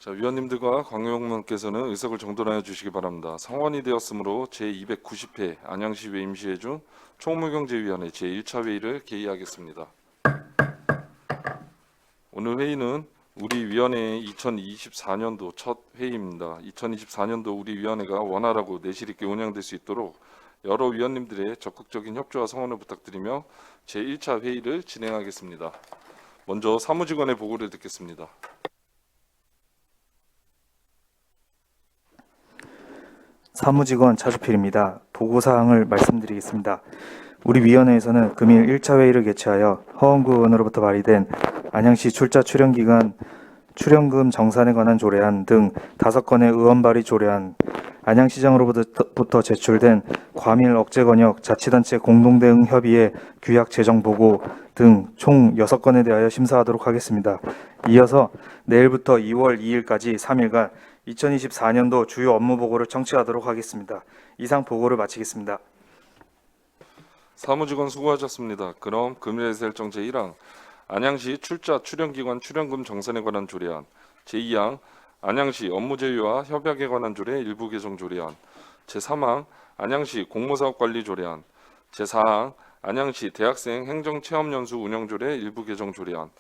자, 위원님들과 광의원님께서는 의석을 정돈하여 주시기 바랍니다. 성원이 되었으므로 제290회 안양시의회 임시회 중 총무경제위원회 제1차 회의를 개의하겠습니다. 오늘 회의는 우리 위원회의 2024년도 첫 회의입니다. 2024년도 우리 위원회가 원활하고 내실 있게 운영될 수 있도록 여러 위원님들의 적극적인 협조와 성원을 부탁드리며 제1차 회의를 진행하겠습니다. 먼저 사무직원의 보고를 듣겠습니다. 사무직원 차주필입니다. 보고사항을 말씀드리겠습니다. 우리 위원회에서는 금일 1차 회의를 개최하여 허원구 의원으로부터 발의된 안양시 출자 출연기간 출연금 정산에 관한 조례안 등 5건의 의원 발의 조례안, 안양시장으로부터 제출된 과밀 억제 권역 자치단체 공동대응 협의회 규약 제정 보고 등 총 6건에 대하여 심사하도록 하겠습니다. 이어서 내일부터 2월 2일까지 3일간 2024년도 주요 업무 보고를 청취하도록 하겠습니다. 이상 보고를 마치겠습니다. 사무직원 수고하셨습니다. 그럼 금일의 설정 제1항 안양시 출자 출연기관 출연금 정산에 관한 조례안, 제2항 안양시 업무 제휴와 협약에 관한 조례 일부 개정 조례안, 제3항 안양시 공모사업관리 조례안, 제4항 안양시 대학생 행정체험연수 운영조례 일부 개정 조례안,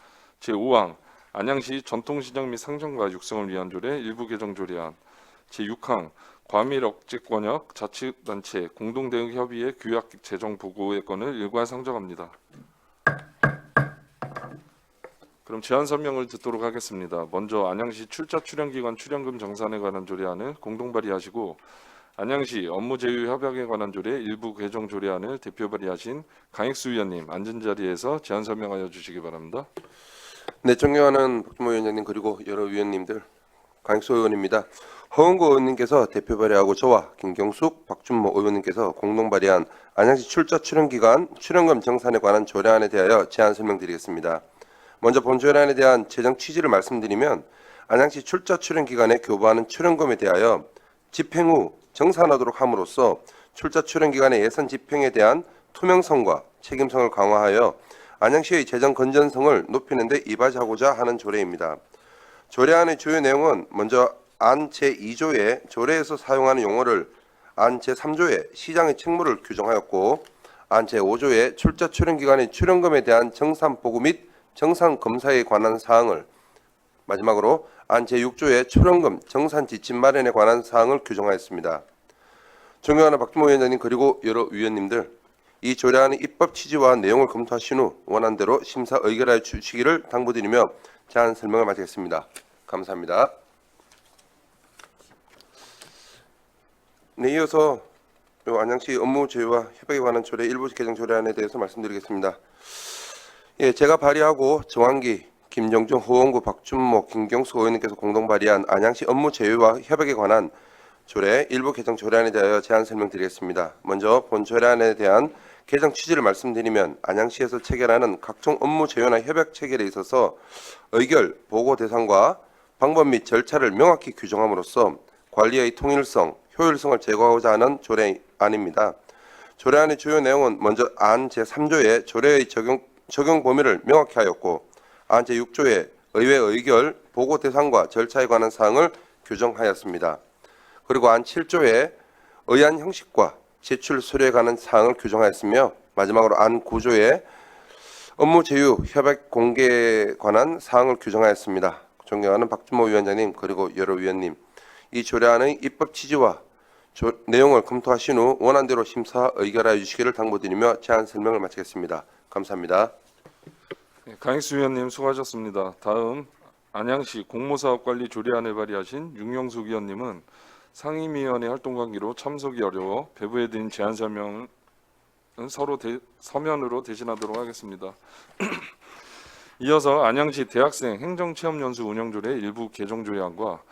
제5항 안양시 전통시장 및 상점가 육성을 위한 조례 일부 개정 조례안, 제6항 과밀 억제 권역 자치단체 공동대응 협의회 규약 제정 보고의 건을 일괄 상정합니다. 그럼 제안 설명을 듣도록 하겠습니다. 먼저 안양시 출자 출연기관 출연금 정산에 관한 조례안을 공동 발의하시고 안양시 업무 제휴 협약에 관한 조례 일부 개정 조례안을 대표 발의하신 강익수 위원님 앉은 자리에서 제안 설명하여 주시기 바랍니다. 네, 존경하는 박준모 위원장님 그리고 여러 위원님들, 강익수 의원입니다. 허은구 의원님께서 대표 발의하고 저와 김경숙, 박준모 의원님께서 공동 발의한 안양시 출자 출연기간 출연금 정산에 관한 조례안에 대하여 제안 설명드리겠습니다. 먼저 본 조례안에 대한 제정 취지를 말씀드리면 안양시 출자 출연기간에 교부하는 출연금에 대하여 집행 후 정산하도록 함으로써 출자 출연기간의 예산 집행에 대한 투명성과 책임성을 강화하여 안양시의 재정 건전성을 높이는 데 이바지하고자 하는 조례입니다. 조례안의 주요 내용은 먼저 안 제2조에 조례에서 사용하는 용어를 안 제3조에 시장의 책무를 규정하였고 안 제5조에 출자 출연기간의 출연금에 대한 정산 보고 및 정산 검사에 관한 사항을, 마지막으로 안 제6조의 출연금 정산 지침 마련에 관한 사항을 규정하였습니다. 존경하는 박준모 위원장님 그리고 여러 위원님들, 이 조례안의 입법 취지와 내용을 검토하신 후 원안 대로 심사 의결하여 주시기를 당부드리며 제안 설명을 마치겠습니다. 감사합니다. 네, 이어서 안양시 업무 제휴와 협약에 관한 조례 일부 개정 조례안에 대해서 말씀드리겠습니다. 예, 제가 발의하고 정환기, 김정중, 허원구, 박준모, 김경수 의원님께서 공동 발의한 안양시 업무 제휴와 협약에 관한 조례 일부 개정 조례안에 대하여 제안 설명드리겠습니다. 먼저 본 조례안에 대한 개정 취지를 말씀드리면 안양시에서 체결하는 각종 업무 제휴나 협약 체결에 있어서 의결, 보고 대상과 방법 및 절차를 명확히 규정함으로써 관리의 통일성, 효율성을 제고하고자 하는 조례안입니다. 조례안의 주요 내용은 먼저 안 제3조의 조례의 적용 범위를 명확히 하였고 안 제6조의 의회 의결, 보고 대상과 절차에 관한 사항을 규정하였습니다. 그리고 안 7조의 의안 형식과 제출 서류에 관한 사항을 규정하였으며 마지막으로 안 9조의 업무 제휴 협약 공개에 관한 사항을 규정하였습니다. 존경하는 박준모 위원장님 그리고 여러 위원님, 이 조례안의 입법 취지와 내용을 검토하신 후 원안대로 심사 의결하여 주시기를 당부드리며 제안 설명을 마치겠습니다. 감사합니다. 강익수 위원님 수고하셨습니다. 다음 안양시 공모사업관리 조례안을 발의하신 윤영숙 위원님은 상임위원회 활동 관계로 참석이 어려워 배부해드린 제안 설명은 서로 서면으로 대신하도록 하겠습니다. 이어서 안양시 대학생 행정체험연수 운영조례 일부 개정 조례안과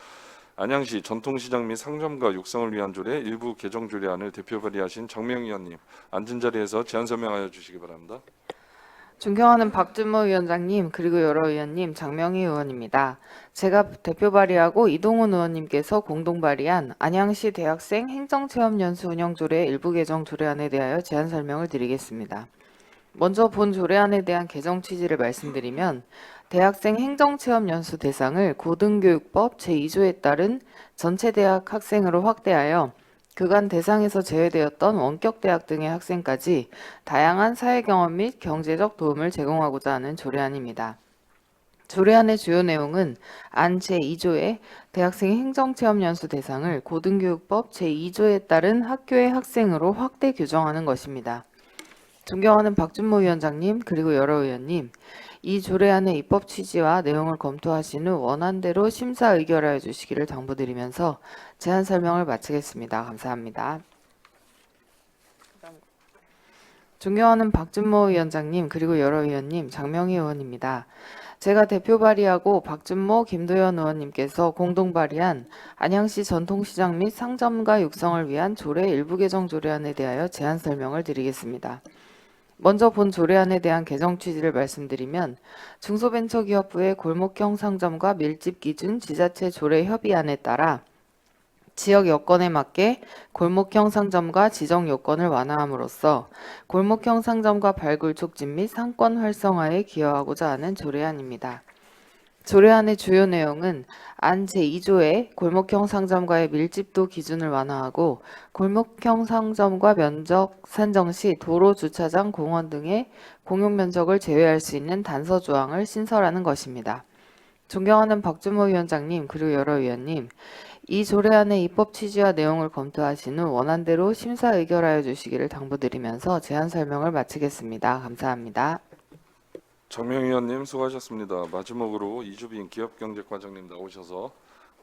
안양시 전통시장 및 상점가 육성을 위한 조례 일부 개정 조례안을 대표 발의하신 정명 위원님 앉은 자리에서 제안 설명하여 주시기 바랍니다. 존경하는 박준모 위원장님 그리고 여러 의원님, 장명희 의원입니다. 제가 대표 발의하고 이동훈 의원님께서 공동 발의한 안양시 대학생 행정체험연수 운영조례 일부 개정 조례안에 대하여 제안 설명을 드리겠습니다. 먼저 본 조례안에 대한 개정 취지를 말씀드리면 대학생 행정체험연수 대상을 고등교육법 제2조에 따른 전체 대학 학생으로 확대하여 그간 대상에서 제외되었던 원격대학 등의 학생까지 다양한 사회경험 및 경제적 도움을 제공하고자 하는 조례안입니다. 조례안의 주요 내용은 안 제2조에 대학생 행정체험연수 대상을 고등교육법 제2조에 따른 학교의 학생으로 확대 규정하는 것입니다. 존경하는 박준모 위원장님 그리고 여러 의원님, 이 조례안의 입법 취지와 내용을 검토하신 후 원안대로 심사 의결하여 주시기를 당부드리면서 제안 설명을 마치겠습니다. 감사합니다. 존경하는 박준모 위원장님 그리고 여러 의원님, 장명희 의원입니다. 제가 대표 발의하고 박준모, 김도연 의원님께서 공동 발의한 안양시 전통시장 및 상점가 육성을 위한 조례 일부 개정 조례안에 대하여 제안 설명을 드리겠습니다. 먼저 본 조례안에 대한 개정 취지를 말씀드리면 중소벤처기업부의 골목형 상점과 밀집 기준 지자체 조례 협의안에 따라 지역 여건에 맞게 골목형 상점과 지정 요건을 완화함으로써 골목형 상점과 발굴 촉진 및 상권 활성화에 기여하고자 하는 조례안입니다. 조례안의 주요 내용은 안 제2조에 골목형 상점과의 밀집도 기준을 완화하고 골목형 상점과 면적 산정 시 도로, 주차장, 공원 등의 공용 면적을 제외할 수 있는 단서 조항을 신설하는 것입니다. 존경하는 박준모 위원장님 그리고 여러 의원님, 이 조례안의 입법 취지와 내용을 검토하신 후 원안대로 심사 의결하여 주시기를 당부드리면서 제안 설명을 마치겠습니다. 감사합니다. 장명희 의원님 수고하셨습니다. 마지막으로 이주빈 기업경제과장님 나오셔서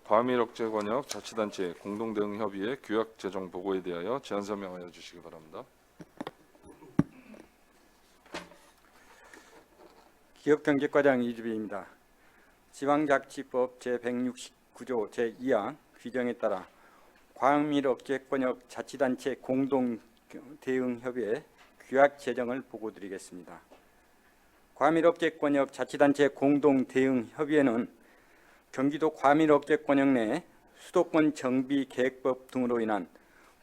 과밀 억제 권역 자치단체 공동대응협의회 규약 제정 보고에 대하여 제안 설명하여 주시기 바랍니다. 기업경제과장 이주빈입니다. 지방자치법 제169조 제2항 규정에 따라 과밀 억제 권역 자치단체 공동대응협의회 규약 제정을 보고드리겠습니다. 과밀억제권역 자치단체 공동대응협의회는 경기도 과밀억제권역 내 수도권 정비 계획법 등으로 인한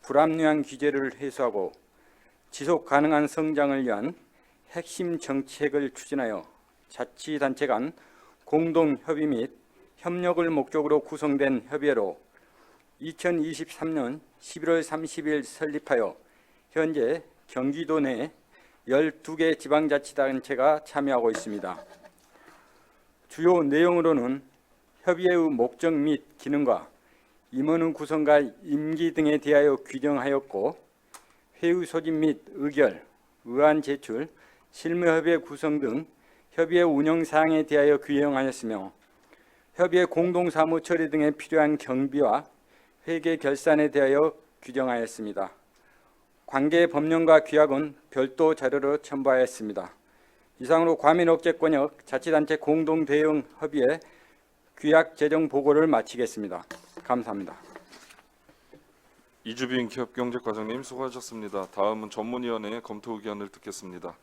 불합리한 규제를 해소하고 지속 가능한 성장을 위한 핵심 정책을 추진하여 자치단체 간 공동협의 및 협력을 목적으로 구성된 협의회로 2023년 11월 30일 설립하여 현재 경기도 내 12개 지방자치단체가 참여하고 있습니다. 주요 내용으로는 협의회의 목적 및 기능과 임원의 구성과 임기 등에 대하여 규정하였고 회의 소집 및 의결, 의안 제출, 실무협의회 구성 등 협의회 운영 사항에 대하여 규정하였으며 협의회 공동사무 처리 등에 필요한 경비와 회계 결산에 대하여 규정하였습니다. 관계 법령과 규약은 별도 자료로 첨부하였습니다. 이상으로 과밀억제권역 자치단체 공동대응협의회 규약 제정 보고를 마치겠습니다. 감사합니다. 이주빈 기업경제과장님 수고하셨습니다. 다음은 전문위원회 검토 의견을 듣겠습니다.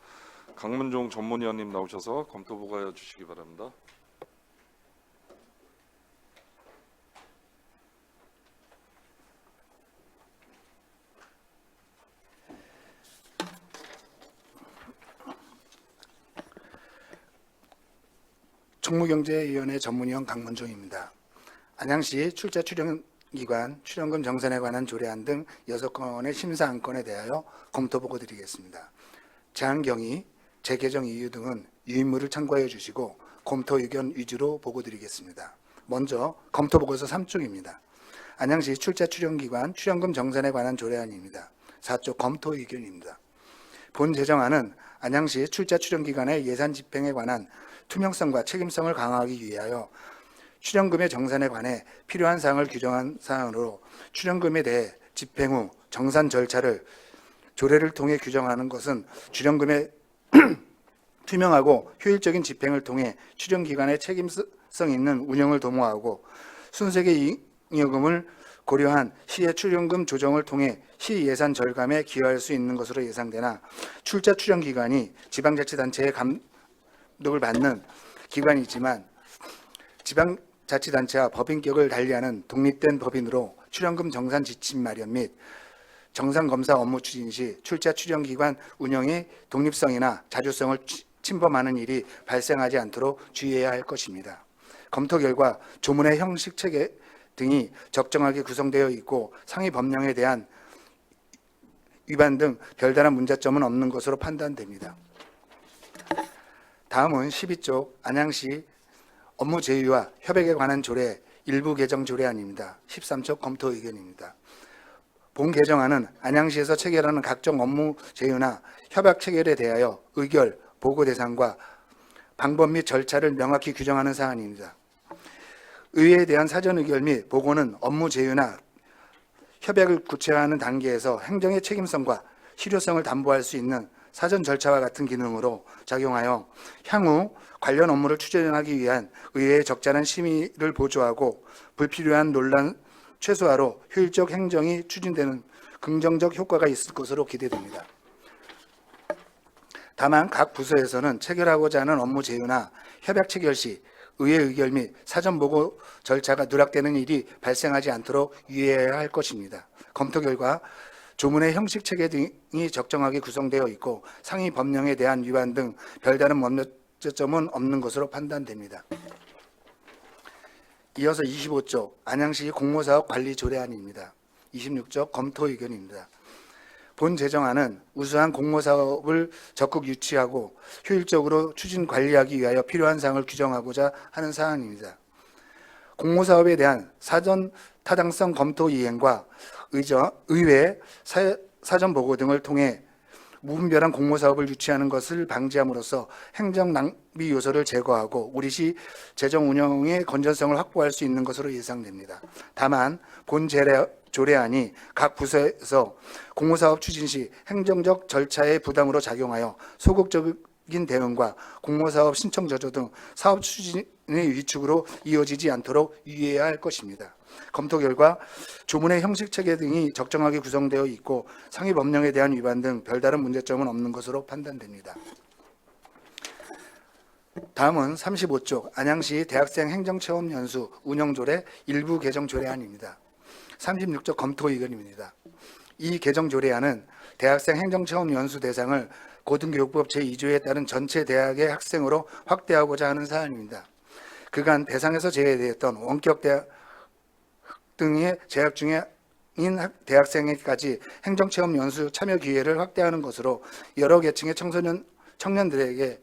강문종 전문위원님 나오셔서 검토 보고하여 주시기 바랍니다. 총무경제위원회 전문위원 강문종입니다. 안양시 출자 출연기관 출연금 정산에 관한 조례안 등 6건의 심사 안건에 대하여 검토 보고 드리겠습니다. 제안 경위, 재개정 이유 등은 유인물을 참고해 주시고 검토 의견 위주로 보고 드리겠습니다. 먼저 검토 보고서 3쪽입니다. 안양시 출자 출연기관 출연금 정산에 관한 조례안입니다. 4쪽 검토 의견입니다. 본 제정안은 안양시 출자 출연기관의 예산 집행에 관한 투명성과 책임성을 강화하기 위하여 출연금의 정산에 관해 필요한 사항을 규정한 사항으로 출연금에 대해 집행 후 정산 절차를 조례를 통해 규정하는 것은 출연금의 투명하고 효율적인 집행을 통해 출연기관의 책임성 있는 운영을 도모하고 순세계 잉여금을 고려한 시의 출연금 조정을 통해 시 예산 절감에 기여할 수 있는 것으로 예상되나 출자 출연기관이 지방자치단체의 감독을 받는 기관이지만 지방자치단체와 법인격을 달리하는 독립된 법인으로 출연금 정산 지침 마련 및 정산검사 업무 추진 시 출자 출연기관 운영의 독립성이나 자주성을 침범하는 일이 발생하지 않도록 주의해야 할 것입니다. 검토 결과 조문의 형식 체계 등이 적정하게 구성되어 있고 상위 법령에 대한 위반 등 별다른 문제점은 없는 것으로 판단됩니다. 다음은 12쪽 안양시 업무 제휴와 협약에 관한 조례 일부 개정 조례안입니다. 13쪽 검토 의견입니다. 본 개정안은 안양시에서 체결하는 각종 업무 제휴나 협약 체결에 대하여 의결, 보고 대상과 방법 및 절차를 명확히 규정하는 사안입니다. 의회에 대한 사전 의결 및 보고는 업무 제휴나 협약을 구체화하는 단계에서 행정의 책임성과 실효성을 담보할 수 있는 사전 절차와 같은 기능으로 작용하여 향후 관련 업무를 추진하기 위한 의회의 적절한 심의를 보조하고 불필요한 논란 최소화로 효율적 행정이 추진되는 긍정적 효과가 있을 것으로 기대됩니다. 다만 각 부서에서는 체결하고자 하는 업무 제휴나 협약 체결 시 의회 의결 및 사전 보고 절차가 누락되는 일이 발생하지 않도록 유의해야 할 것입니다. 검토 결과 조문의 형식 체계 등이 적정하게 구성되어 있고 상위 법령에 대한 위반 등 별다른 문제점은 없는 것으로 판단됩니다. 이어서 25쪽 안양시 공모사업 관리 조례안입니다. 26쪽 검토 의견입니다. 본 제정안은 우수한 공모사업을 적극 유치하고 효율적으로 추진 관리하기 위하여 필요한 사항을 규정하고자 하는 사안입니다. 공모사업에 대한 사전 타당성 검토 이행과 의회 사전 보고 등을 통해 무분별한 공모사업을 유치하는 것을 방지함으로써 행정 낭비 요소를 제거하고 우리시 재정 운영의 건전성을 확보할 수 있는 것으로 예상됩니다. 다만 본 조례안이 각 부서에서 공모사업 추진 시 행정적 절차의 부담으로 작용하여 소극적인 대응과 공모사업 신청 저조 등 사업 추진의 위축으로 이어지지 않도록 유의해야 할 것입니다. 검토 결과 조문의 형식 체계 등이 적정하게 구성되어 있고 상위 법령에 대한 위반 등 별다른 문제점은 없는 것으로 판단됩니다. 다음은 35쪽 안양시 대학생 행정체험연수 운영조례 일부 개정 조례안입니다. 36쪽 검토 의견입니다. 이 개정 조례안은 대학생 행정체험연수 대상을 고등교육법 제2조에 따른 전체 대학의 학생으로 확대하고자 하는 사안입니다. 그간 대상에서 제외되었던 원격대학 등의 재학 중인 대학생에게까지 행정체험 연수 참여 기회를 확대하는 것으로 여러 계층의 청년들에게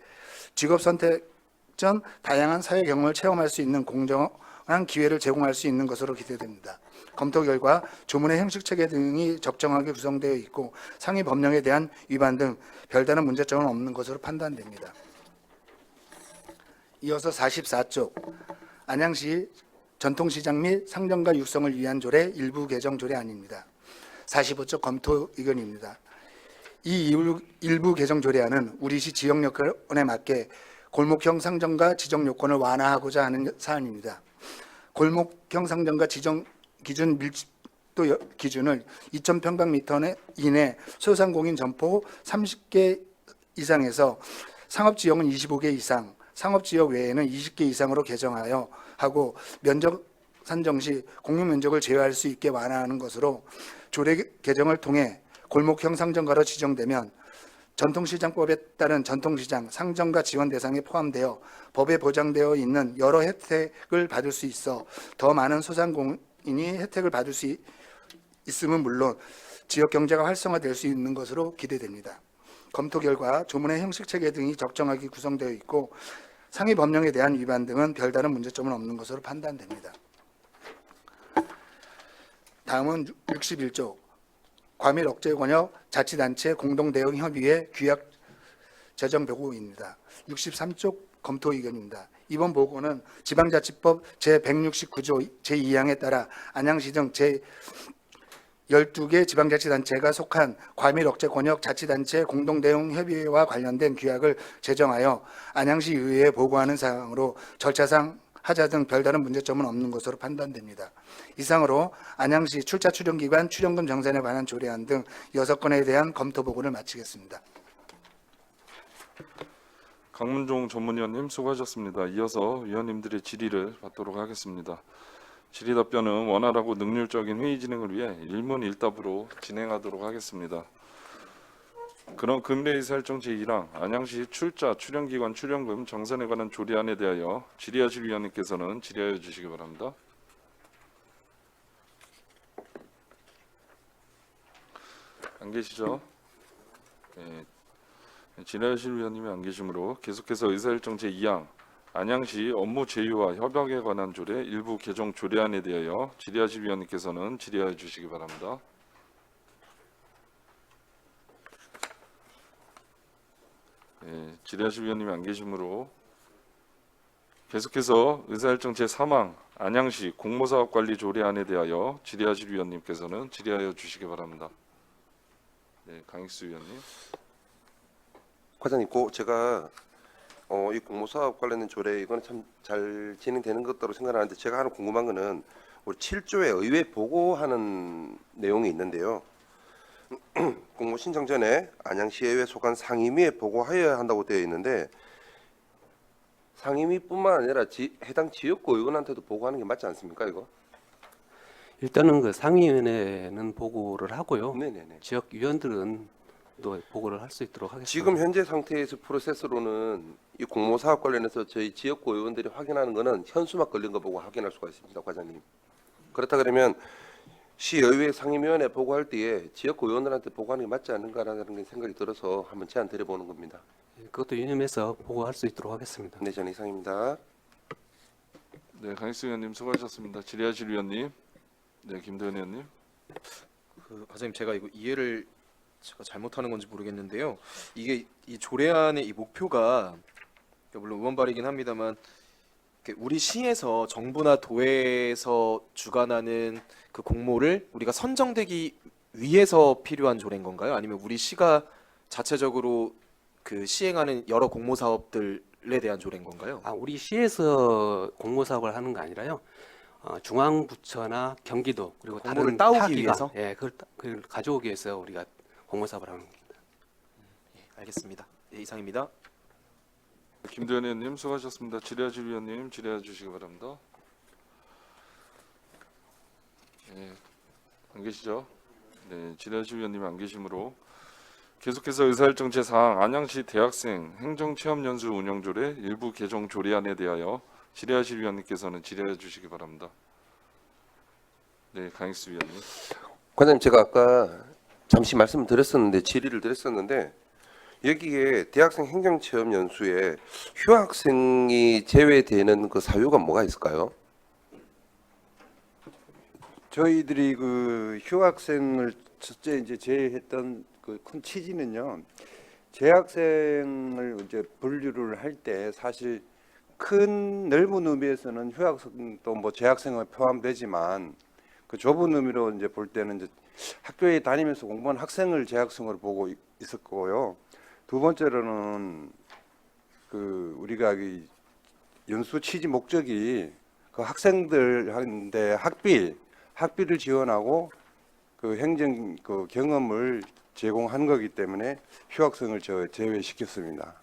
직업 선택 전 다양한 사회 경험을 체험할 수 있는 공정한 기회를 제공할 수 있는 것으로 기대됩니다. 검토 결과 조문의 형식 체계 등이 적정하게 구성되어 있고 상위 법령에 대한 위반 등 별다른 문제점은 없는 것으로 판단됩니다. 이어서 44쪽 안양시 전통시장 및 상점가 육성을 위한 조례 일부 개정 조례안입니다. 45쪽 검토 의견입니다. 이 일부 개정 조례안은 우리시 지역 여건에 맞게 골목형 상점가 지정 요건을 완화하고자 하는 사안입니다. 골목형 상점가 지정 기준 밀집도 기준을 2,000평방미터 이내 소상공인 점포 30개 이상에서 상업지역은 25개 이상, 상업지역 외에는 20개 이상으로 개정하여 하고 면적 산정 시 공유 면적을 제외할 수 있게 완화하는 것으로 조례 개정을 통해 골목형 상점가로 지정되면 전통시장법에 따른 전통시장 상점가 지원 대상에 포함되어 법에 보장되어 있는 여러 혜택을 받을 수 있어 더 많은 소상공인이 혜택을 받을 수 있음은 물론 지역 경제가 활성화될 수 있는 것으로 기대됩니다. 검토 결과 조문의 형식 체계 등이 적정하게 구성되어 있고 상위 법령에 대한 위반 등은 별다른 문제점은 없는 것으로 판단됩니다. 다음은 61조 과밀 억제 권역 자치단체 공동대응 협의회 규약 제정 보고입니다. 63쪽 검토 의견입니다. 이번 보고는 지방자치법 제169조 제2항에 따라 안양시 등 제12개 지방자치단체가 속한 과밀 억제 권역 자치단체 공동대응 협의회와 관련된 규약을 제정하여 안양시 의회에 보고하는 사항으로 절차상 하자 등 별다른 문제점은 없는 것으로 판단됩니다. 이상으로 안양시 출자 출연기관 출연금 정산에 관한 조례안 등 6건에 대한 검토 보고를 마치겠습니다. 강문종 전문위원님 수고하셨습니다. 이어서 위원님들의 질의를 받도록 하겠습니다. 질의 답변은 원활하고 능률적인 회의 진행을 위해 일문일답으로 진행하도록 하겠습니다. 그런 금례의 설정 제1항 안양시 출자, 출연기관, 출연금, 정산에 관한 조례안에 대하여 질의하실 위원님께서는 질의하여 주시기 바랍니다. 안 계시죠? 네. 질의하실 위원님이 안 계시므로 계속해서 의사일정 제2항 안양시 업무 제휴와 협약에 관한 조례 일부 개정 조례안에 대하여 질의하실 위원님께서는 질의하여 주시기 바랍니다. 예, 질의하실 위원님이 안 계시므로 계속해서 의사일정 제3항 안양시 공모사업관리 조례안에 대하여 질의하실 위원님께서는 질의하여 주시기 바랍니다. 네, 강익수 위원님. 과장님, 제가 이 공모사업 관련된 조례 이거는 참 잘 진행되는 것으로 생각하는데 제가 하나 궁금한 거는 우리 7조에 의회 보고하는 내용이 있는데요. 공모 신청 전에 안양시의회 소관 상임위에 보고하여야 한다고 되어 있는데 상임위뿐만 아니라 해당 지역구 의원한테도 보고하는 게 맞지 않습니까, 이거? 일단은 그 상임위원회는 보고를 하고요. 네네네. 지역 위원들은 또 보고를 할 수 있도록 하겠습니다. 지금 현재 상태에서 프로세스로는 이 공모 사업 관련해서 저희 지역구 의원들이 확인하는 거는 현수막 걸린 거 보고 확인할 수가 있습니다, 과장님. 그렇다 그러면 시의회 상임위원회 보고할 때에 지역구 의원들한테 보고하는 게 맞지 않는가라는 생각이 들어서 한번 제안 드려보는 겁니다. 그것도 유념해서 보고할 수 있도록 하겠습니다. 네, 전 이상입니다. 네, 강익수 위원님 수고하셨습니다. 질의하실 위원님. 네, 김도현 의원님. 과장님, 제가 이거 이해를 제가 잘못하는 건지 모르겠는데요. 이게 이 조례안의 이 목표가 물론 의원 발의긴 합니다만 우리 시에서 정부나 도에서 주관하는 그 공모를 우리가 선정되기 위해서 필요한 조례인 건가요? 아니면 우리 시가 자체적으로 그 시행하는 여러 공모 사업들에 대한 조례인 건가요? 우리 시에서 공모 사업을 하는 거 아니라요. 중앙부처나 경기도 그리고 공모를 다른 따오기 타 기관, 위해서? 예, 그걸 가져오기 위해서 우리가 공모 사업을 하는 겁니다. 알겠습니다. 네, 이상입니다. 김도현 의원님 수고하셨습니다. 질의하실 위원님 질의해 주시기 바랍니다. 네, 안 계시죠? 네, 질의하실 위원님 안 계시므로 계속해서 의사일정 제4항 안양시 대학생 행정체험연수 운영조례 일부 개정 조례안에 대하여 질의하실 위원님께서는 질의해 주시기 바랍니다. 네, 강익수 위원님. 과장님, 제가 아까 잠시 말씀드렸었는데 질의를 드렸었는데 여기에 대학생 행정체험 연수에 휴학생이 제외되는 그 사유가 뭐가 있을까요? 저희들이 그 휴학생을 첫째 이제 제외했던 그 큰 취지는요. 재학생을 이제 분류를 할 때 사실 큰 넓은 의미에서는 휴학생도 뭐 재학생에 포함되지만 그 좁은 의미로 이제 볼 때는 이제 학교에 다니면서 공부한 학생을 재학생으로 보고 있었고요. 두 번째로는 그 우리가 이 연수 취지 목적이 그 학생들한테 학비를 지원하고 그 행정 그 경험을 제공한 거기 때문에 휴학생을 제외시켰습니다.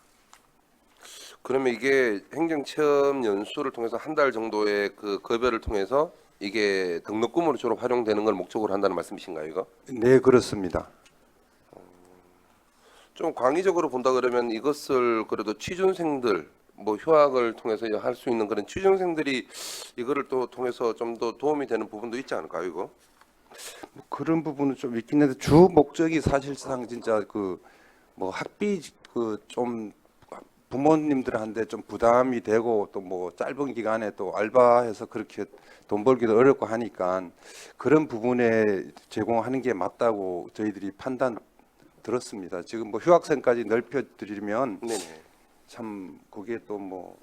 그러면 이게 행정체험 연수를 통해서 한 달 정도의 그 급여를 통해서 이게 등록금으로 주로 활용되는 걸 목적으로 한다는 말씀이신가요, 이거? 네, 그렇습니다. 좀 광의적으로 본다 그러면 이것을 그래도 취준생들 뭐 휴학을 통해서 할 수 있는 그런 취준생들이 이거를 또 통해서 좀 더 도움이 되는 부분도 있지 않을까요, 이거? 뭐 그런 부분은 좀 있긴 한데 주 목적이 사실상 진짜 그 뭐 학비 그 좀 부모님들한테 좀 부담이 되고 또 뭐 짧은 기간에 또 알바해서 그렇게 돈 벌기도 어렵고 하니까 그런 부분에 제공하는 게 맞다고 저희들이 판단 들었습니다. 지금 뭐 휴학생까지 넓혀 드리면 네네. 참 그게 또 뭐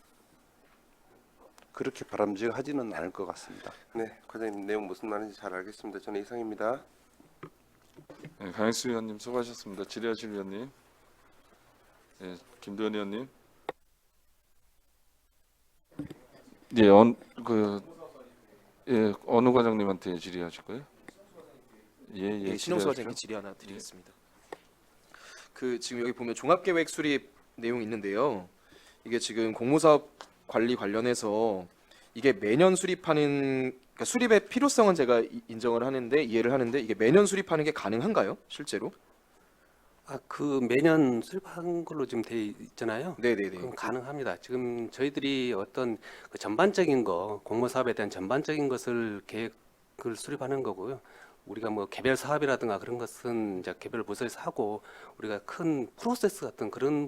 그렇게 바람직하지는 않을 것 같습니다. 네, 과장님 내용 무슨 말인지 잘 알겠습니다. 저는 이상입니다. 네, 강익수 위원님 수고하셨습니다. 질의하실 위원님. 네, 김도현 의원님. 예, 어느 과장님한테 질의하실 거예요? 예, 신용수 과장님께 질의 하나 드리겠습니다. 그 지금 여기 보면 종합계획 수립 내용이 있는데요. 이게 지금 공모사업 관리 관련해서 이게 매년 수립하는 그러니까 수립의 필요성은 제가 인정을 하는데 이해를 하는데 이게 매년 수립하는 게 가능한가요? 실제로? 그 매년 수립한 걸로 지금 돼 있잖아요. 네네네. 그럼 가능합니다. 지금 저희들이 어떤 그 전반적인 거, 공모 사업에 대한 전반적인 것을 계획을 수립하는 거고요. 우리가 뭐 개별 사업이라든가 그런 것은 이제 개별 부서에서 하고, 우리가 큰 프로세스 같은 그런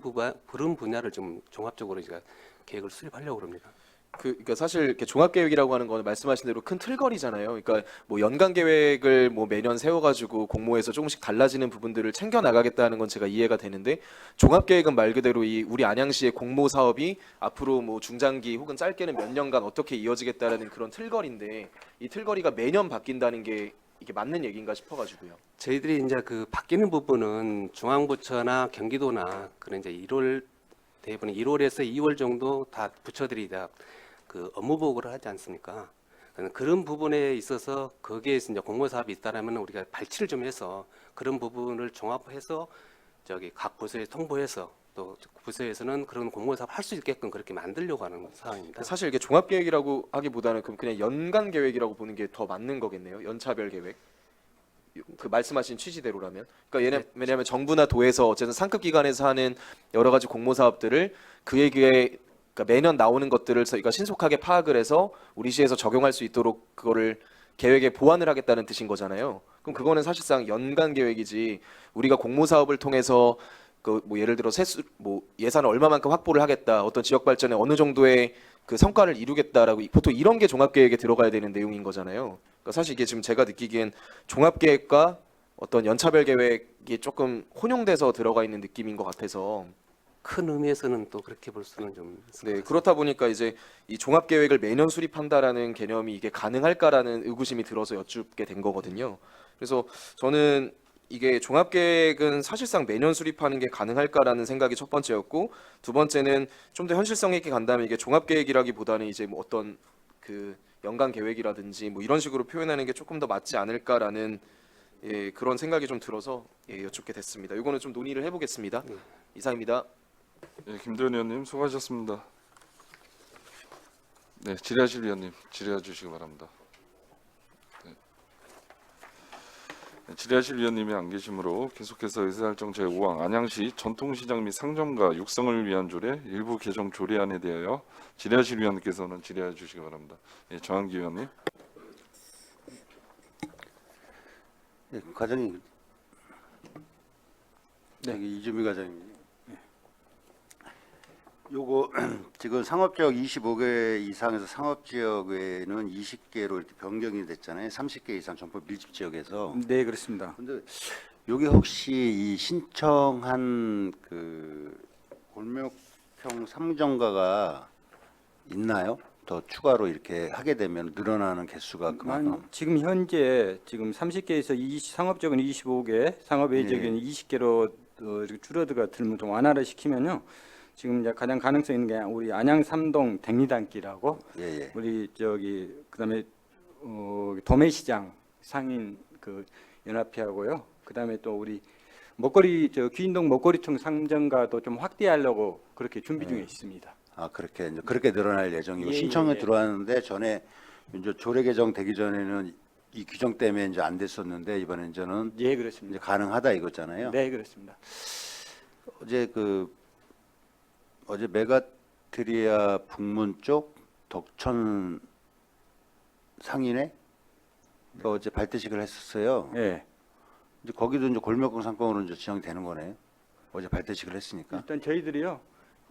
분야를 좀 종합적으로 이제 계획을 수립하려고 합니다. 그러니까 사실 이렇게 종합 계획이라고 하는 거는 말씀하신 대로 큰 틀거리잖아요. 그러니까 뭐 연간 계획을 뭐 매년 세워가지고 공모에서 조금씩 달라지는 부분들을 챙겨 나가겠다는 건 제가 이해가 되는데, 종합 계획은 말 그대로 이 우리 안양시의 공모 사업이 앞으로 뭐 중장기 혹은 짧게는 몇 년간 어떻게 이어지겠다라는 그런 틀거리인데, 이 틀거리가 매년 바뀐다는 게 이게 맞는 얘기인가 싶어가지고요. 저희들이 이제 그 바뀌는 부분은 중앙부처나 경기도나 그런 이제 1월 대부분 1월에서 2월 정도 다 부처들이 다 그 업무 보고를 하지 않습니까? 그런 부분에 있어서 거기에서 이제 공모 사업이 있다라면 우리가 발치를 좀 해서 그런 부분을 종합해서 저기 각 부서에 통보해서 또 부서에서는 그런 공모 사업 할 수 있게끔 그렇게 만들려고 하는 상황입니다. 사실 이게 종합 계획이라고 하기보다는 그냥 연간 계획이라고 보는 게 더 맞는 거겠네요. 연차별 계획. 그 말씀하신 취지대로라면. 그러니까 왜냐하면 정부나 도에서 어쨌든 상급 기관에서 하는 여러 가지 공모 사업들을 그에게 그러니까 매년 나오는 것들을 저희가 신속하게 파악을 해서 우리 시에서 적용할 수 있도록 그거를 계획에 보완을 하겠다는 뜻인 거잖아요. 그럼 그거는 사실상 연간 계획이지, 우리가 공모 사업을 통해서 그 뭐 예를 들어 뭐 예산을 얼마만큼 확보를 하겠다, 어떤 지역 발전에 어느 정도의 그 성과를 이루겠다라고 보통 이런 게 종합 계획에 들어가야 되는 내용인 거잖아요. 그러니까 사실 이게 지금 제가 느끼기엔 종합 계획과 어떤 연차별 계획이 조금 혼용돼서 들어가 있는 느낌인 것 같아서. 큰 의미에서는 또 그렇게 볼 수는 좀 있을 네, 것 그렇다 보니까 이제 이 종합 계획을 매년 수립한다라는 개념이 이게 가능할까라는 의구심이 들어서 여쭙게 된 거거든요. 그래서 저는 이게 종합 계획은 사실상 매년 수립하는 게 가능할까라는 생각이 첫 번째였고, 두 번째는 좀 더 현실성 있게 간다면 이게 종합 계획이라기보다는 이제 뭐 어떤 그 연간 계획이라든지 뭐 이런 식으로 표현하는 게 조금 더 맞지 않을까라는 그런 생각이 좀 들어서 여쭙게 됐습니다. 이거는 좀 논의를 해보겠습니다. 이상입니다. 예, 김도현 의원님 수고하셨습니다. 네, 질의하실 위원님 질의해 주시기 바랍니다. 네. 네, 질의하실 위원님이 안 계시므로 계속해서 의사결정 제5항 안양시 전통시장 및 상점가 육성을 위한 조례 일부 개정 조례안에 대하여 질의하실 위원님께서는 질의해 주시기 바랍니다. 예, 정한기 의원님. 네, 과장님. 네, 이주미 과장님. 요거 지금 상업지역 25개 이상에서 상업지역 외에는 20개로 이렇게 변경이 됐잖아요. 30개 이상 점포 밀집 지역에서. 네, 그렇습니다. 근데 요게 혹시 이 신청한 그 골목형 상점가가 있나요? 더 추가로 이렇게 하게 되면 늘어나는 개수가 그만큼. 지금 현재 지금 30개에서 상업지역은 25개, 상업 외 지역은 20개로 이렇게 줄어들어 들면 좀 완화를 시키면요. 지금 이제 가장 가능성 있는 게 우리 안양 삼동 백리단길하고 예. 우리 저기 그다음에 도매시장 상인 그 연합회하고요. 그다음에 또 우리 먹거리 귀인동 먹거리청 상점가도 좀 확대하려고 그렇게 준비 중에 있습니다. 아, 그렇게 이제 그렇게 늘어날 예정이고 예, 신청이 예. 들어왔는데 전에 이제 조례 개정 되기 전에는 이 규정 때문에 이제 안 됐었는데 이번에 이제는 예, 이제 그렇습니다. 가능하다 이거잖아요. 네, 그렇습니다. 어제 메가트리아 북문 쪽 덕천 상인회 어제 발대식을 했었어요. 예. 이제 거기도 이제 골목형 상권으로 이제 지정이 되는 거네요. 어제 발대식을 했으니까. 일단 저희들이요.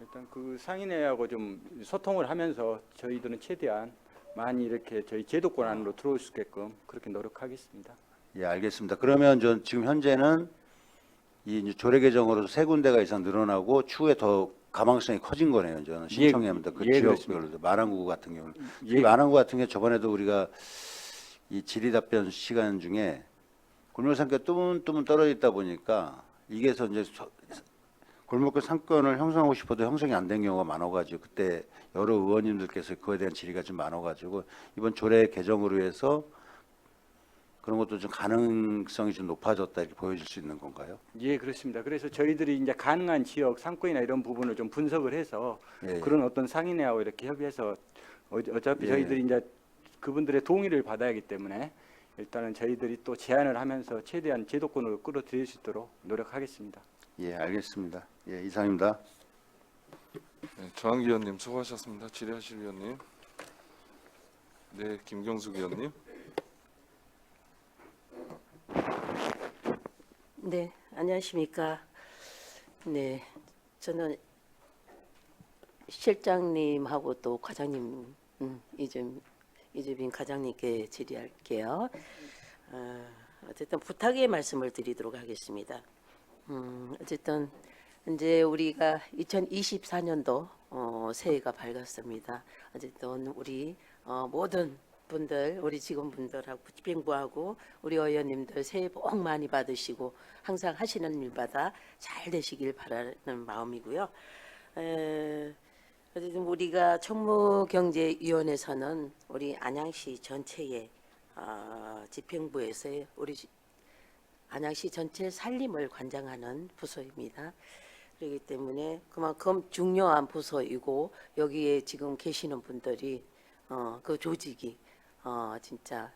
일단 그 상인회하고 좀 소통을 하면서 저희들은 최대한 많이 이렇게 저희 제도권 안으로 들어올 수 있게끔 그렇게 노력하겠습니다. 예, 알겠습니다. 그러면 지금 현재는 이 이제 조례 개정으로서 세 군데가 이상 늘어나고 추후에 더 가망성이 커진 거네요. 저는 신청합니다. 그 예, 지역별로 마랑구 같은 경우는. 예. 마랑구 같은 경우 저번에도 우리가 이 질의 답변 시간 중에 골목 상권 뜨문뜨문 떨어져 있다 보니까 이게서 이제 골목길 상권을 형성하고 싶어도 형성이 안 된 경우가 많아가지고 그때 여러 의원님들께서 그거에 대한 질의가 좀 많아가지고 이번 조례 개정으로 해서 그런 것도 좀 가능성이 좀 높아졌다 이렇게 보여질 수 있는 건가요? 예, 그렇습니다. 그래서 저희들이 이제 가능한 지역 상권이나 이런 부분을 좀 분석을 해서 예. 그런 어떤 상인회하고 이렇게 협의해서 어차피 예. 저희들이 이제 그분들의 동의를 받아야 하기 때문에 일단은 저희들이 또 제안을 하면서 최대한 제도권으로 끌어들일 수 있도록 노력하겠습니다. 예, 알겠습니다. 예, 이상입니다. 네, 정한기 의원님 수고하셨습니다. 질의하실 위원님. 네, 김경숙 의원님. 네, 안녕하십니까. 네, 저는 실장님하고 또 과장님, 이주빈 과장님께 질의할게요. 어쨌든 부탁의 말씀을 드리도록 하겠습니다. 어쨌든 이제 우리가 2024년도 새해가 밝았습니다. 어쨌든 우리 모든 분들, 우리 직원분들하고 집행부하고 우리 의원님들 새해 복 많이 받으시고 항상 하시는 일마다 잘 되시길 바라는 마음이고요. 어쨌든 우리가 총무경제위원회에서는 우리 안양시 전체의 집행부에서 우리 안양시 전체 살림을 관장하는 부서입니다. 그렇기 때문에 그만큼 중요한 부서이고 여기에 지금 계시는 분들이 그 조직이 진짜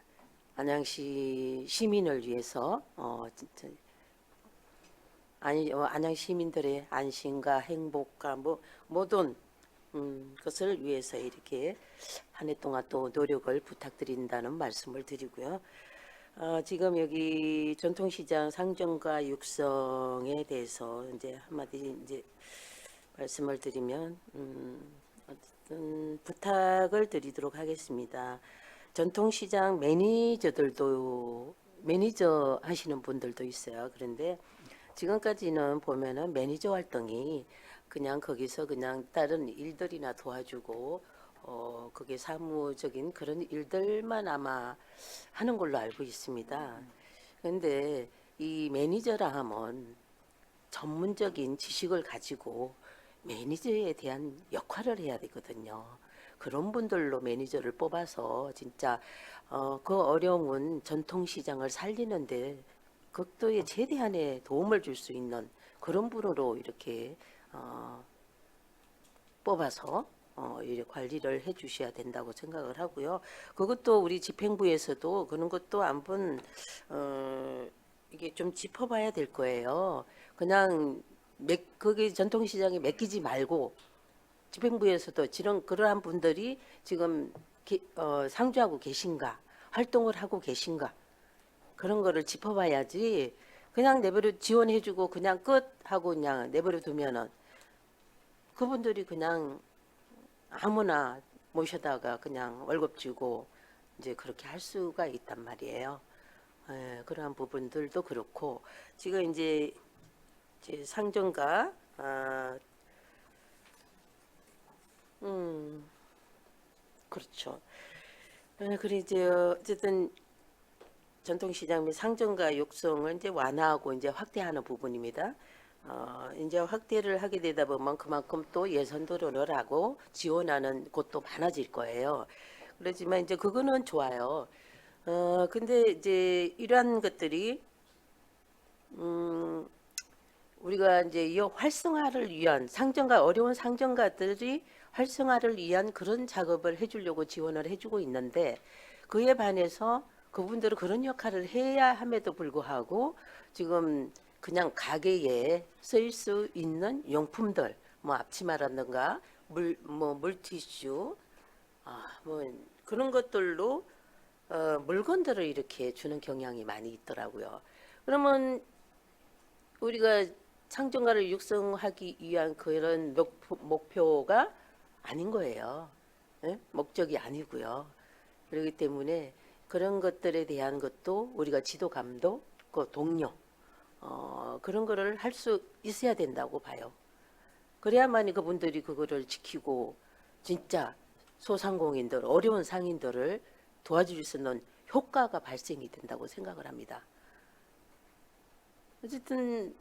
안양시 시민을 위해서 진짜 안양 시민들의 안심과 행복과 모든 것을 위해서 이렇게 한 해 동안 또 노력을 부탁드린다는 말씀을 드리고요. 지금 여기 전통시장 상정과 육성에 대해서 이제 한마디 이제 말씀을 드리면 어쨌든 부탁을 드리도록 하겠습니다. 전통시장 매니저 하시는 분들도 있어요. 그런데 지금까지는 보면은 매니저 활동이 그냥 거기서 그냥 다른 일들이나 도와주고 그게 사무적인 그런 일들만 아마 하는 걸로 알고 있습니다. 그런데 이 매니저라 하면 전문적인 지식을 가지고 매니저에 대한 역할을 해야 되거든요. 그런 분들로 매니저를 뽑아서 진짜 그 어려운 전통시장을 살리는데 극도의 최대한의 도움을 줄 수 있는 그런 분으로 이렇게 뽑아서 이렇게 관리를 해주셔야 된다고 생각을 하고요. 그것도 우리 집행부에서도 그런 것도 한번 이게 좀 짚어봐야 될 거예요. 그냥 거기 전통시장에 맡기지 말고 집행부에서도 그러한 분들이 지금 상주하고 계신가, 활동을 하고 계신가 그런 거를 짚어봐야지. 그냥 내버려 지원해주고 그냥 끝 하고 그냥 내버려 두면은 그분들이 그냥 아무나 모셔다가 그냥 월급 주고 이제 그렇게 할 수가 있단 말이에요. 그러한 부분들도 그렇고 지금 이제 상정가 그렇죠. 그래 이제 어쨌든 전통시장 및 상정가 육성을 이제 완화하고 이제 확대하는 부분입니다. 이제 확대를 하게 되다 보면 그만큼 또 예산도 늘어나고 지원하는 곳도 많아질 거예요. 그렇지만 이제 그거는 좋아요. 근데 이제 이러한 것들이 우리가 이제 이 활성화를 위한 어려운 상정가들이 활성화를 위한 그런 작업을 해주려고 지원을 해주고 있는데 그에 반해서 그분들은 그런 역할을 해야 함에도 불구하고 지금 그냥 가게에 쓰일 수 있는 용품들, 뭐 앞치마라든가 물티슈, 뭐 그런 것들로 물건들을 이렇게 주는 경향이 많이 있더라고요. 그러면 우리가 상정가를 육성하기 위한 그런 목표가 아닌 거예요. 네? 목적이 아니고요. 그렇기 때문에 그런 것들에 대한 것도 우리가 지도 감독, 그 동료 그런 거를 할 수 있어야 된다고 봐요. 그래야만이 그분들이 그거를 지키고 진짜 소상공인들, 어려운 상인들을 도와줄 수 있는 효과가 발생이 된다고 생각을 합니다. 어쨌든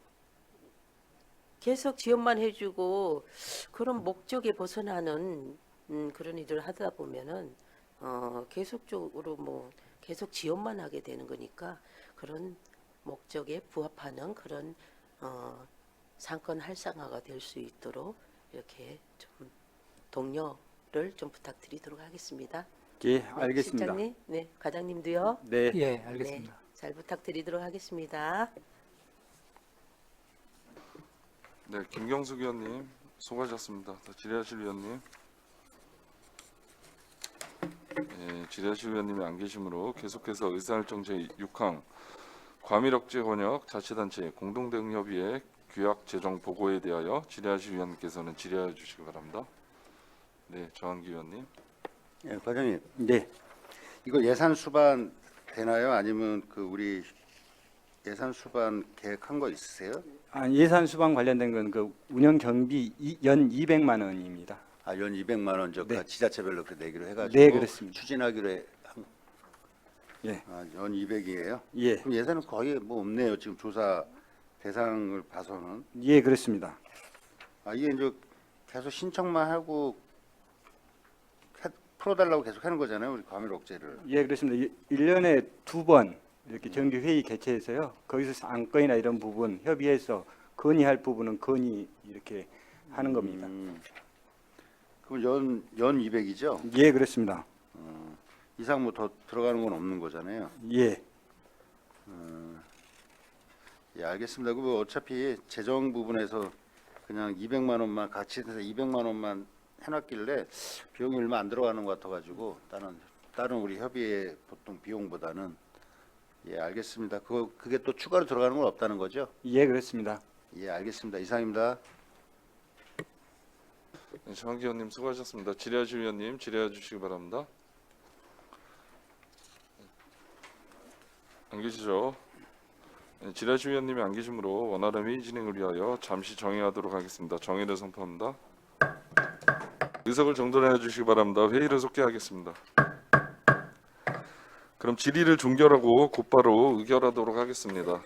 계속 지원만 해주고 그런 목적에 벗어나는 그런 일을 하다 보면은 계속적으로 계속 지원만 하게 되는 거니까 그런 목적에 부합하는 그런 상권 활성화가 될 수 있도록 이렇게 좀 독려를 좀 부탁드리도록 하겠습니다. 예, 네, 알겠습니다. 실장님, 네, 과장님도요. 네. 예, 알겠습니다. 네, 잘 부탁드리도록 하겠습니다. 네, 김경숙 위원님 수고하셨습니다. 질의하실 위원님. 예, 질의하실 위원님이 안 계시므로 계속해서 의사일정 제6항 과밀억제 권역 자치단체 공동대응협의회 규약 제정 보고에 대하여 질의하실 위원님께서는 질의하여 주시기 바랍니다. 네, 정한기 위원님. 예, 과장님, 네. 이거 예산 수반 되나요? 아니면 그 우리 예산 수반 계획한 거 있으세요? 예산 수반 관련된 건 그 운영 경비 연 200만 원입니다. 아, 연 200만 원 저 네. 지자체별로 그 내기로 해가지고 네, 그렇습니다. 추진하기로 예. 연 200이에요. 예. 그럼 예산은 거의 뭐 없네요. 지금 조사 대상을 봐서는. 예, 그렇습니다. 이게 이제 계속 신청만 하고 풀어달라고 계속 하는 거잖아요. 우리 과밀 억제를. 예, 그렇습니다. 1년에 2번 이렇게 정기 회의 개최해서요. 거기서 안건이나 이런 부분 협의해서 건의할 부분은 건의 이렇게 하는 겁니다. 그럼 연 200이죠? 예, 그렇습니다. 이상 뭐 더 들어가는 건 없는 거잖아요. 예. 예, 알겠습니다. 그 어차피 재정 부분에서 그냥 200만 원만 같이 해서 200만 원만 해놨길래 비용이 얼마 안 들어가는 것 같아가지고 다른 우리 협의회 보통 비용보다는 예, 알겠습니다. 그게 또 추가로 들어가는 건 없다는 거죠? 예, 그렇습니다. 예, 알겠습니다. 이상입니다. 네, 정한기 의원님 수고하셨습니다. 질의하실 위원님 질의해 주시기 바랍니다. 안 계시죠? 네, 질의하실 위원님이 안 계시므로 원활한 회의 진행을 위하여 잠시 정회하도록 하겠습니다. 정회를 선포합니다. 의석을 정돈해 주시기 바랍니다. 회의를 속개하겠습니다. 그럼 질의를 종결하고 곧바로 의결하도록 하겠습니다.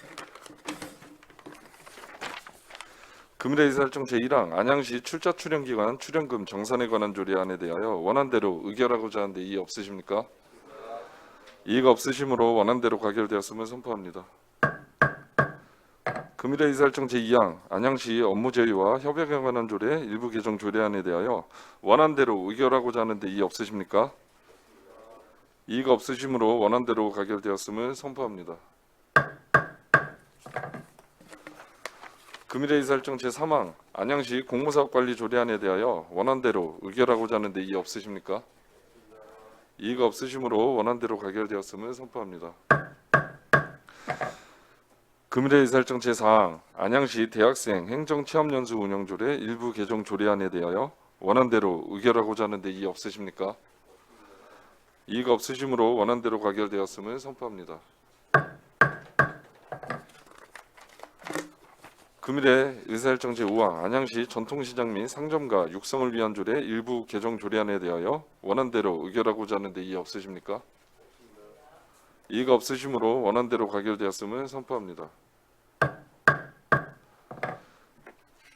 금일의 의사일정 제1항 안양시 출자 출연기관 출연금 정산에 관한 조례안에 대하여 원안대로 의결하고자 하는데 이의 없으십니까? 이의가 없으시므로 원안대로 가결되었음을 선포합니다. 금일의 의사일정 제2항 안양시 업무 제휴와 협약에 관한 조례 일부 개정 조례안에 대하여 원안대로 의결하고자 하는데 이의 없으십니까? 이의가 없으시므로 원안대로 가결되었음을 선포합니다. 금일의 의사일정 제3항 안양시 공무사업관리 조례안에 대하여 원안대로 의결하고자 하는데 이의 없으십니까? 이의가 없으시므로 원안대로 가결되었음을 선포합니다. 금일의 의사일정 제4항 안양시 대학생 행정체험연수 운영조례 일부 개정 조례안에 대하여 원안대로 의결하고자 하는데 이의 없으십니까? 이의가 없으시므로 원안대로 가결되었음을 선포합니다. 금일의 의사일정 제5항 안양시 전통시장 및 상점가 육성을 위한 조례 일부 개정 조례안에 대하여 원안대로 의결하고자 하는데 이의 없으십니까? 이의가 없으시므로 원안대로 가결되었음을 선포합니다.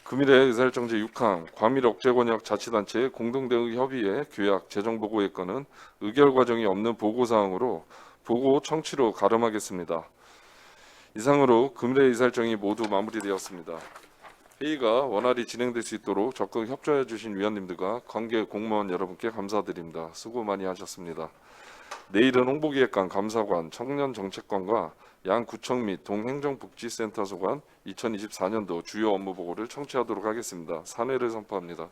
금일의 의사일정 제6항 과밀억제권역 자치단체 공동대응협의회 규약 재정보고의 건은 의결 과정이 없는 보고사항으로 보고 청취로 가름하겠습니다. 이상으로 금일의 의사일정이 모두 마무리되었습니다. 회의가 원활히 진행될 수 있도록 적극 협조해 주신 위원님들과 관계 공무원 여러분께 감사드립니다. 수고 많이 하셨습니다. 내일은 홍보기획관, 감사관, 청년정책관과 양구청 및 동행정복지센터 소관 2024년도 주요 업무 보고를 청취하도록 하겠습니다. 산회를 선포합니다.